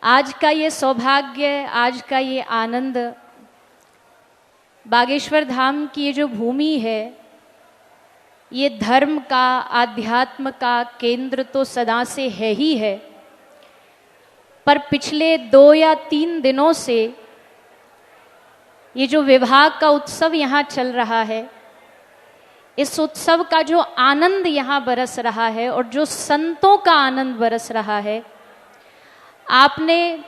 आज का ये सौभाग्य, आज का ये आनंद, बागेश्वर धाम की ये जो भूमि है, ये धर्म का, आध्यात्म का केंद्र तो सदा से है ही है, पर पिछले 2 या 3 दिनों से ये जो विवाह का उत्सव यहाँ चल रहा है, इस उत्सव का जो आनंद यहाँ बरस रहा है और जो संतों का आनंद बरस रहा है, आपने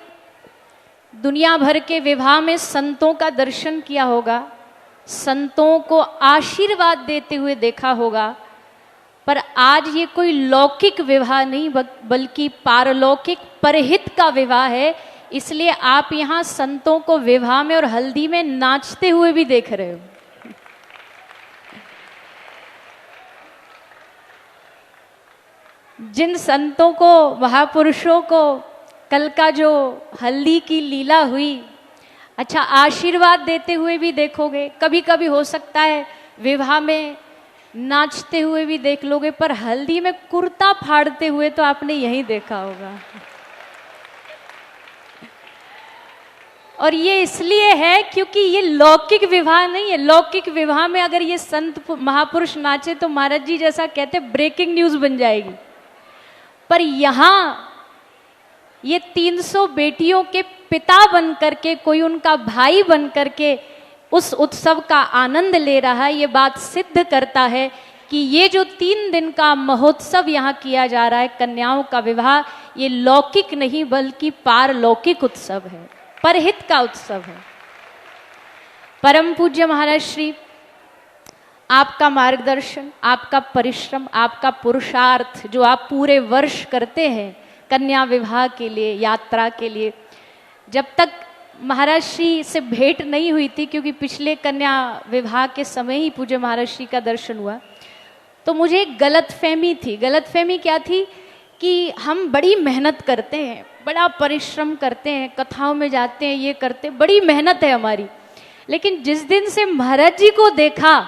दुनिया भर के विवाह में संतों का दर्शन किया होगा, संतों को आशीर्वाद देते हुए देखा होगा, पर आज ये कोई लौकिक विवाह नहीं बल्कि पारलौकिक परहित का विवाह है। इसलिए आप यहाँ संतों को विवाह में और हल्दी में नाचते हुए भी देख रहे हो। जिन संतों को, महापुरुषों को कल का जो हल्दी की लीला हुई, अच्छा आशीर्वाद देते हुए भी देखोगे, कभी कभी हो सकता है विवाह में नाचते हुए भी देख लोगे, पर हल्दी में कुर्ता फाड़ते हुए तो आपने यही देखा होगा। और ये इसलिए है क्योंकि ये लौकिक विवाह नहीं है। लौकिक विवाह में अगर ये संत महापुरुष नाचे तो महाराज जी जैसा कहते ब्रेकिंग न्यूज बन जाएगी, पर यहाँ ये 300 बेटियों के पिता बन करके, कोई उनका भाई बन करके उस उत्सव का आनंद ले रहा है। ये बात सिद्ध करता है कि ये जो 3 दिन का महोत्सव यहाँ किया जा रहा है, कन्याओं का विवाह, ये लौकिक नहीं बल्कि पारलौकिक उत्सव है, परहित का उत्सव है। परम पूज्य महाराज श्री, आपका मार्गदर्शन, आपका परिश्रम, आपका पुरुषार्थ जो आप पूरे वर्ष करते हैं कन्या विवाह के लिए, यात्रा के लिए, जब तक महाराज श्री से भेंट नहीं हुई थी, क्योंकि पिछले कन्या विवाह के समय ही पूज्य महाराज श्री का दर्शन हुआ, तो मुझे एक गलतफहमी थी। गलतफहमी क्या थी कि हम बड़ी मेहनत करते हैं, बड़ा परिश्रम करते हैं, कथाओं में जाते हैं, ये करते हैं, बड़ी मेहनत है हमारी। लेकिन जिस दिन से महाराज जी को देखा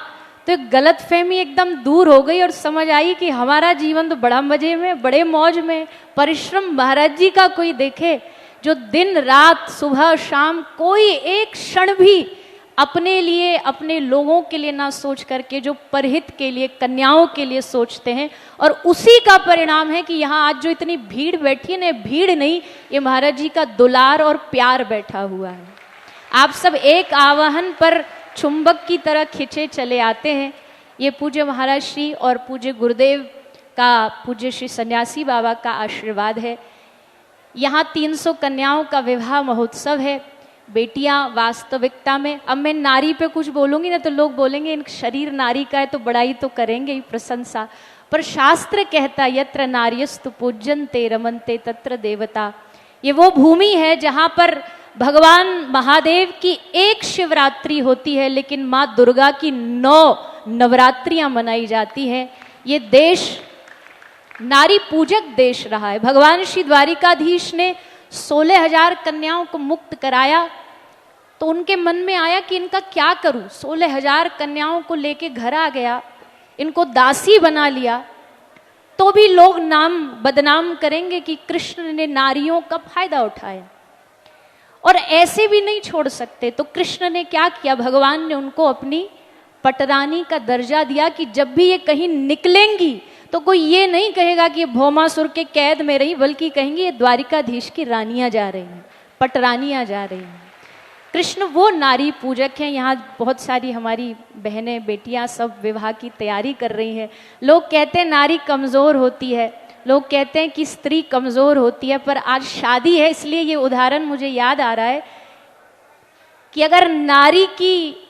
तो एक गलतफहमी एकदम दूर हो गई और समझ आई कि हमारा जीवन तो बड़ा मजे में, बड़े मौज में, परिश्रम महाराज जी का कोई देखे, जो दिन रात सुबह शाम कोई एक क्षण भी अपने लिए, अपने लोगों के लिए ना सोच करके जो परहित के लिए, कन्याओं के लिए सोचते हैं। और उसी का परिणाम है कि यहाँ आज जो इतनी भीड़ बैठी है ना, भीड़ नहीं, ये महाराज जी का दुलार और प्यार बैठा हुआ है। आप सब एक आवाहन पर चुंबक की तरह खिंचे चले आते हैं। ये पूज्य महाराज श्री और पूज्य गुरुदेव का, पूज्य श्री सन्यासी बाबा का आशीर्वाद है। यहाँ 300 कन्याओं का विवाह महोत्सव है। बेटियां वास्तविकता में, अब मैं नारी पे कुछ बोलूंगी ना तो लोग बोलेंगे इन शरीर नारी का है, तो बड़ाई तो करेंगे ही, प्रशंसा, पर शास्त्र कहता यत्र नार्यस्तु पूज्यन्ते रमन्ते तत्र देवता। ये वो भूमि है जहाँ पर भगवान महादेव की एक शिवरात्रि होती है, लेकिन माँ दुर्गा की 9 नवरात्रियां मनाई जाती हैं। ये देश नारी पूजक देश रहा है। भगवान श्री द्वारिकाधीश ने 16,000 कन्याओं को मुक्त कराया, तो उनके मन में आया कि इनका क्या करूं। 16,000 कन्याओं को लेके घर आ गया, इनको दासी बना लिया, तो भी लोग नाम बदनाम करेंगे कि कृष्ण ने नारियों का फायदा उठाया। और ऐसे भी नहीं छोड़ सकते, तो कृष्ण ने क्या किया, भगवान ने उनको अपनी पटरानी का दर्जा दिया कि जब भी ये कहीं निकलेंगी तो कोई ये नहीं कहेगा कि ये भौमासुर के कैद में रही, बल्कि कहेंगे ये द्वारिकाधीश की रानियां जा रही हैं, पटरानियां जा रही हैं। कृष्ण वो नारी पूजक हैं। यहाँ बहुत सारी हमारी बहनें, बेटियां सब विवाह की तैयारी कर रही हैं। लोग कहते हैं नारी कमज़ोर होती है, लोग कहते हैं कि स्त्री कमज़ोर होती है, पर आज शादी है, इसलिए ये उदाहरण मुझे याद आ रहा है कि अगर नारी की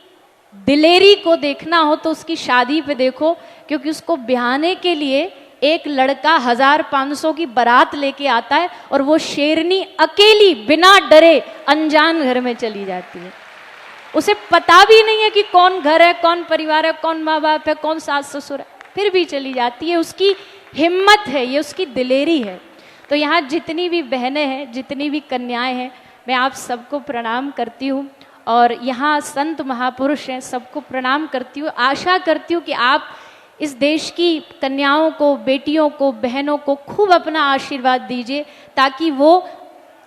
दिलेरी को देखना हो तो उसकी शादी पे देखो, क्योंकि उसको ब्याहने के लिए एक लड़का 1,500 की बारात लेके आता है और वो शेरनी अकेली बिना डरे अनजान घर में चली जाती है। उसे पता भी नहीं है कि कौन घर है, कौन परिवार है, कौन माँ बाप है, कौन सास ससुर है, फिर भी चली जाती है। उसकी हिम्मत है, ये उसकी दिलेरी है। तो यहाँ जितनी भी बहनें हैं, जितनी भी कन्याएं हैं, मैं आप सबको प्रणाम करती हूँ। और यहाँ संत महापुरुष हैं, सबको प्रणाम करती हूँ। आशा करती हूँ कि आप इस देश की कन्याओं को, बेटियों को, बहनों को खूब अपना आशीर्वाद दीजिए, ताकि वो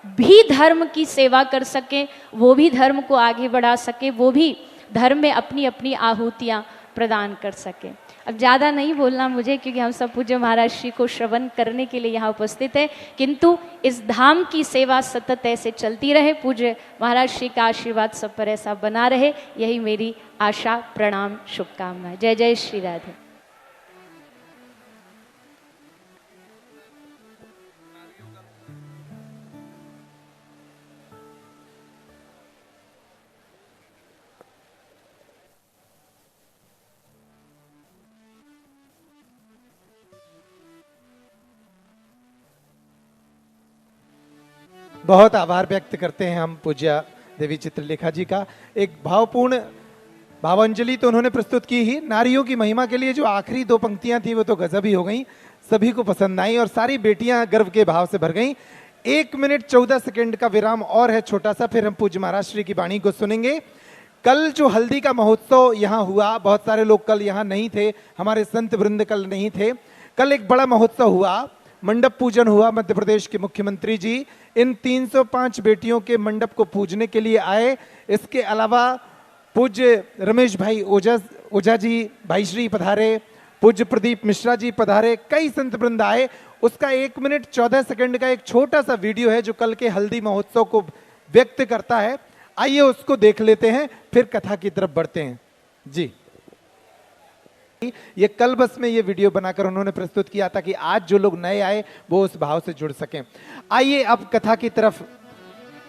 भी धर्म की सेवा कर सकें, वो भी धर्म को आगे बढ़ा सके, वो भी धर्म में अपनी अपनी आहुतियाँ प्रदान कर सकें। अब ज़्यादा नहीं बोलना मुझे, क्योंकि हम सब पूज्य महाराज श्री को श्रवण करने के लिए यहाँ उपस्थित है, किंतु इस धाम की सेवा सतत ऐसे चलती रहे, पूज्य महाराज श्री का आशीर्वाद सब पर ऐसा बना रहे, यही मेरी आशा, प्रणाम, शुभकामनाएं। जय जय श्री राधे। बहुत आभार व्यक्त करते हैं हम पूज्य देवी चित्रलेखा जी का। एक भावपूर्ण भावांजलि तो उन्होंने प्रस्तुत की ही, नारियों की महिमा के लिए जो आखिरी 2 पंक्तियां थी वो तो गजब ही हो गई, सभी को पसंद आई और सारी बेटियां गर्व के भाव से भर गईं। 1 मिनट 14 सेकंड का विराम और है छोटा सा, फिर हम पूज्य महाराज श्री की वाणी को सुनेंगे। कल जो हल्दी का महोत्सव यहाँ हुआ, बहुत सारे लोग कल यहाँ नहीं थे, हमारे संत वृंद कल नहीं थे। कल एक बड़ा महोत्सव हुआ, मंडप पूजन हुआ। मध्य प्रदेश के मुख्यमंत्री जी इन 305 बेटियों के मंडप को पूजने के लिए आए। इसके अलावा पूज्य रमेश भाई ओझा जी भाई श्री पधारे, पूज्य प्रदीप मिश्रा जी पधारे, कई संत वृंद आए। उसका 1 मिनट 14 सेकंड का एक छोटा सा वीडियो है जो कल के हल्दी महोत्सव को व्यक्त करता है। आइए उसको देख लेते हैं, फिर कथा की तरफ बढ़ते हैं। जी, ये कल बस में ये वीडियो बनाकर उन्होंने प्रस्तुत किया था कि आज जो लोग नए आए वो उस भाव से जुड़ सकें। आइए अब कथा की तरफ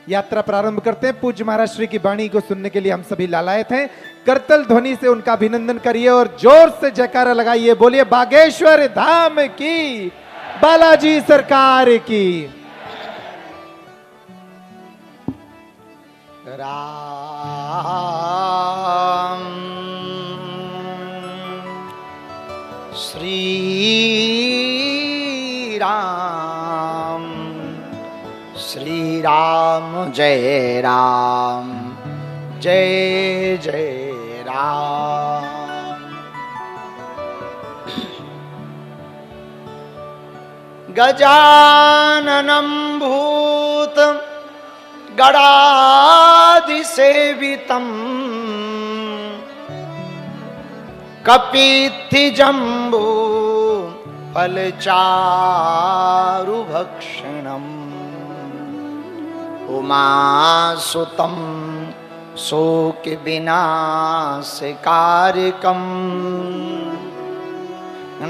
यात्रा प्रारंभ करते हैं। पूज्य महाराज श्री की वाणी को सुनने के लिए हम सभी लालायत हैं। करतल ध्वनि से उनका अभिनंदन करिए और जोर से जयकारा लगाइए। बोलिए बागेश्वर धाम की, बालाजी सरकार की। राम श्री राम, श्री राम जय राम, जय जय राम। गजाननं भूत गणाधिसेवितं कपित्थिजम्बू फलचारुभक्षणम् उमासुतं शोकविनाशकारकम्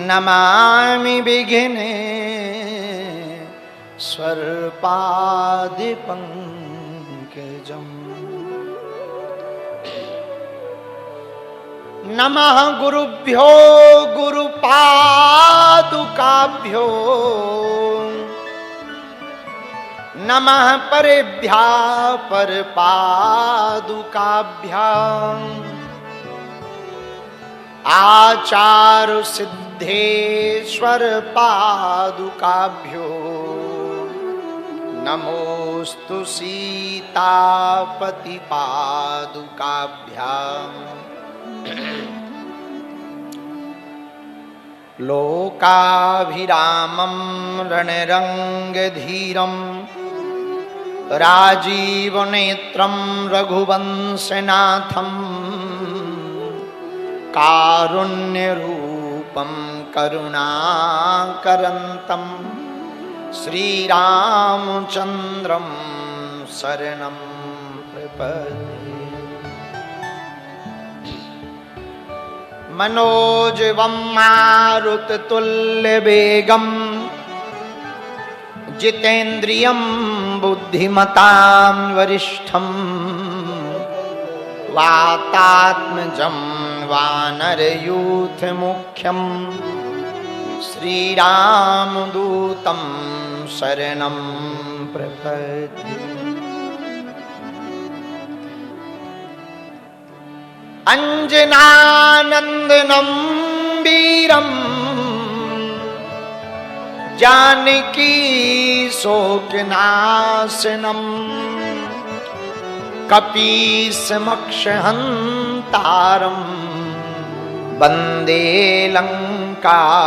नमामि विघ्नेश्वरपादपङ्कजम्। नमः गुरुभ्यो गुरुपादुकाभ्यो, नमः परेभ्यः परपादुकाभ्याम्। आचार्य सिद्धेश्वर पादुकाभ्यो नमोस्तु सीतापति पादुकाभ्याम्। लोकाभिरामं रणरंगधीरं राजीवनेत्रं रघुवंशनाथं कारुण्यरूपं करुणाकरन्तं श्रीरामचन्द्रं शरणं प्रपद्ये। मनोजवं मारुततुल्यवेगं जितेन्द्रियं बुद्धिमतां वरिष्ठं वातात्मजं वानरयूथमुख्यं श्रीरामदूतं शरणं प्रपद्ये। अंजनानंदनं वीरं जानकी शोकनाशनं कपीसमक्षहन्तारं वन्दे लंकाभयंकरम्।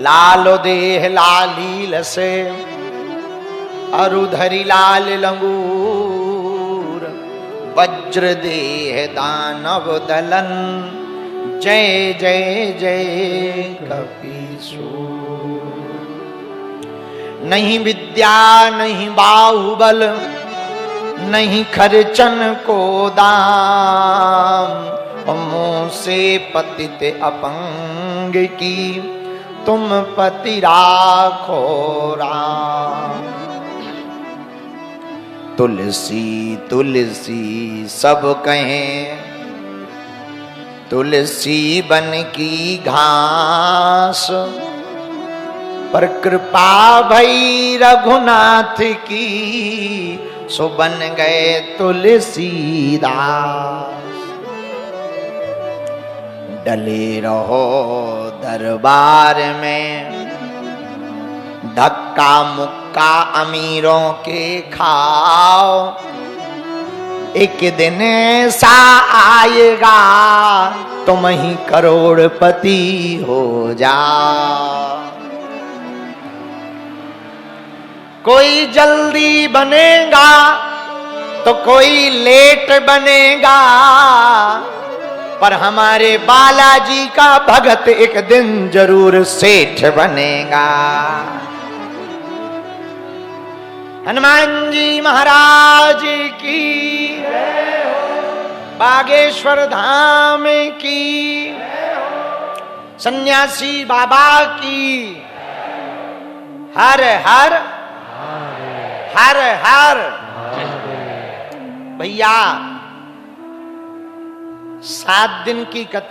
लालो देह लालील से अरुधरी लाल लंगूर वज्र देह दानव दलन जय जय जय कपीसूर। नहीं विद्या नहीं बाहुबल नहीं खर्चन को दाम मुंह से पतित अपंग की तुम पति राखो राम। तुलसी तुलसी सब कहें तुलसी बन की घास पर कृपा भई रघुनाथ की सो बन गए तुलसीदास। डले रहो दरबार में धक्का मुक्का अमीरों के खाओ एक दिन ऐसा आएगा तुम ही करोड़पति हो जाओ। कोई जल्दी बनेगा तो कोई लेट बनेगा पर हमारे बालाजी का भगत एक दिन जरूर सेठ बनेगा। हनुमान जी महाराज की बागेश्वर धाम की सन्यासी बाबा की हर हर हर हर। भैया 7 दिन की कथा